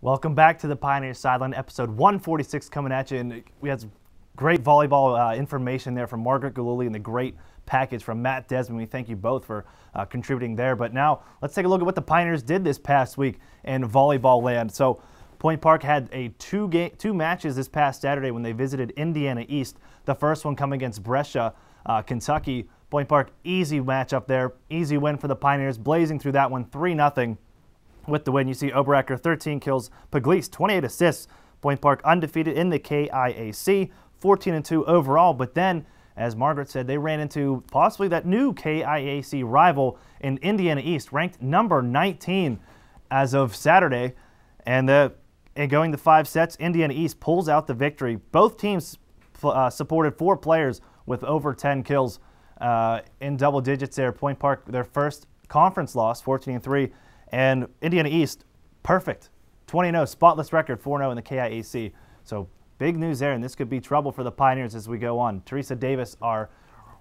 Welcome back to the Pioneer Sideline, episode 146 coming at you. And we had some great volleyball information there from Margaret Galuli and the great package from Matt Desmond. We thank you both for contributing there. But now let's take a look at what the Pioneers did this past week in volleyball land. So Point Park had two matches this past Saturday when they visited Indiana East. The first one coming against Brescia, Kentucky. Point Park, easy matchup there. Easy win for the Pioneers, blazing through that one 3-0. With the win, you see Oberacker 13 kills, Pugliese 28 assists. Point Park undefeated in the KIAC, 14-2 overall. But then, as Margaret said, they ran into possibly that new KIAC rival in Indiana East, ranked number 19 as of Saturday. And going to 5 sets, Indiana East pulls out the victory. Both teams supported 4 players with over 10 kills in double digits there. Point Park, their first conference loss, 14-3. And Indiana East, perfect, 20-0, spotless record, 4-0 in the KIAC. So big news there, and this could be trouble for the Pioneers as we go on. Teresa Davis, our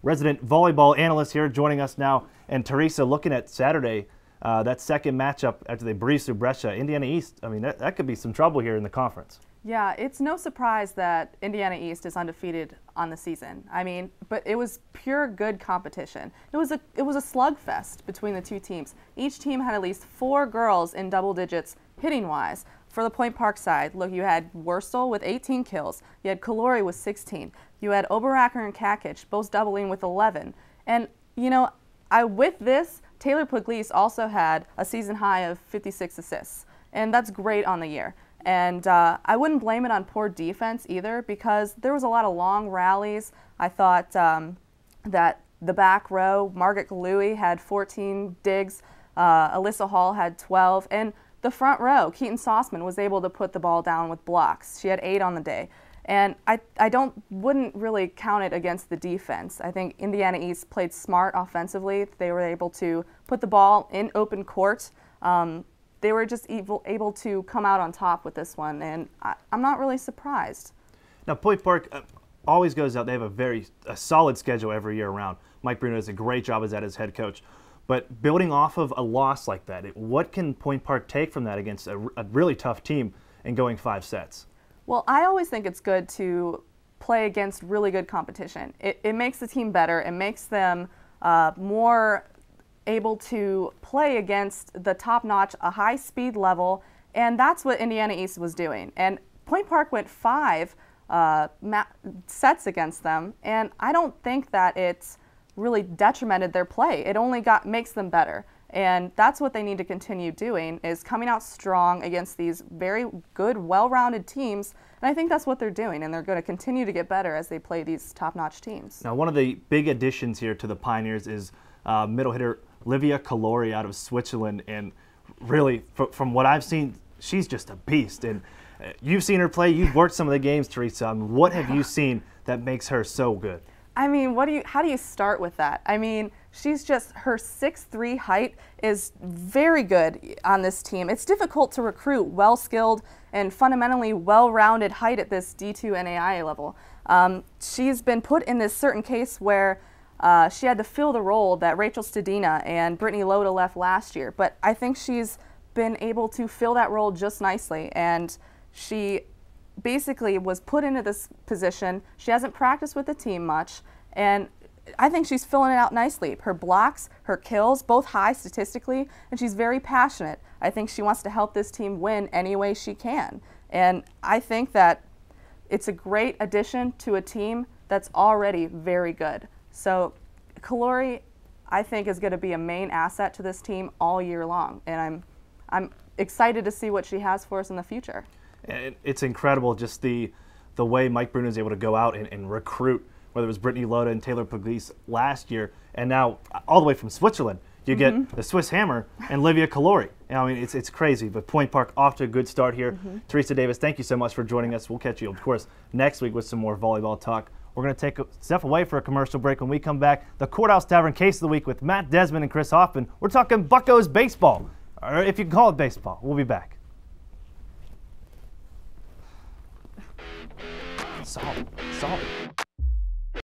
resident volleyball analyst here, joining us now. And Teresa, looking at Saturday, that second matchup after they breezed through Brescia, Indiana East, I mean, that could be some trouble here in the conference. Yeah, it's no surprise that Indiana East is undefeated on the season. I mean, but it was pure good competition. It was a slugfest between the two teams. Each team had at least 4 girls in double digits hitting-wise. For the Point Park side, look, you had Wurstel with 18 kills. You had Caluori with 16. You had Oberacker and Kakic both doubling with 11. And, you know, with this, Taylor Pugliese also had a season high of 56 assists. And that's great on the year. And I wouldn't blame it on poor defense either, because there was a lot of long rallies. I thought that the back row, Margaret Galui had 14 digs, Alyssa Hall had 12, and the front row, Keaton Sauceman, was able to put the ball down with blocks. She had 8 on the day. And I wouldn't really count it against the defense. I think Indiana East played smart offensively. They were able to put the ball in open court. They were just able to come out on top with this one, and I'm not really surprised. Now, Point Park always goes out. They have a solid schedule every year around. Mike Bruno does a great job as that as head coach. But building off of a loss like that, what can Point Park take from that against a really tough team and going 5 sets? Well, I always think it's good to play against really good competition. It makes the team better. It makes them more able to play against the top-notch, a high-speed level, and that's what Indiana East was doing. And Point Park went 5 sets against them, and I don't think that it's really detrimented their play. It only makes them better, and that's what they need to continue doing, is coming out strong against these very good, well-rounded teams, and I think that's what they're doing, and they're going to continue to get better as they play these top-notch teams. Now, one of the big additions here to the Pioneers is middle hitter Livia Caluori out of Switzerland, and really, from what I've seen, she's just a beast. And you've seen her play. You've worked some of the games, Teresa. What have you seen that makes her so good? I mean, how do you start with that? I mean, she's just, her 6'3" height is very good on this team. It's difficult to recruit well-skilled and fundamentally well-rounded height at this D2 NAIA level. She's been put in this certain case where she had to fill the role that Rachel Stadina and Brittany Loda left last year, but I think she's been able to fill that role just nicely, and she basically was put into this position. She hasn't practiced with the team much, and I think she's filling it out nicely. Her blocks, her kills, both high statistically, and she's very passionate. I think she wants to help this team win any way she can, and I think that it's a great addition to a team that's already very good. So Caluori, I think, is going to be a main asset to this team all year long, and I'm excited to see what she has for us in the future. And it's incredible just the way Mike Bruno is able to go out and recruit, whether it was Brittany Loda and Taylor Pugliese last year, and now all the way from Switzerland, you get the Swiss Hammer and Livia Caluori. I mean, it's crazy, but Point Park off to a good start here. Teresa Davis, thank you so much for joining us. We'll catch you, of course, next week with some more volleyball talk. We're going to take a step away for a commercial break. When we come back, the Courthouse Tavern Case of the Week with Matt Desmond and Chris Hoffman. We're talking Buccos baseball, or if you can call it baseball. We'll be back. Solid.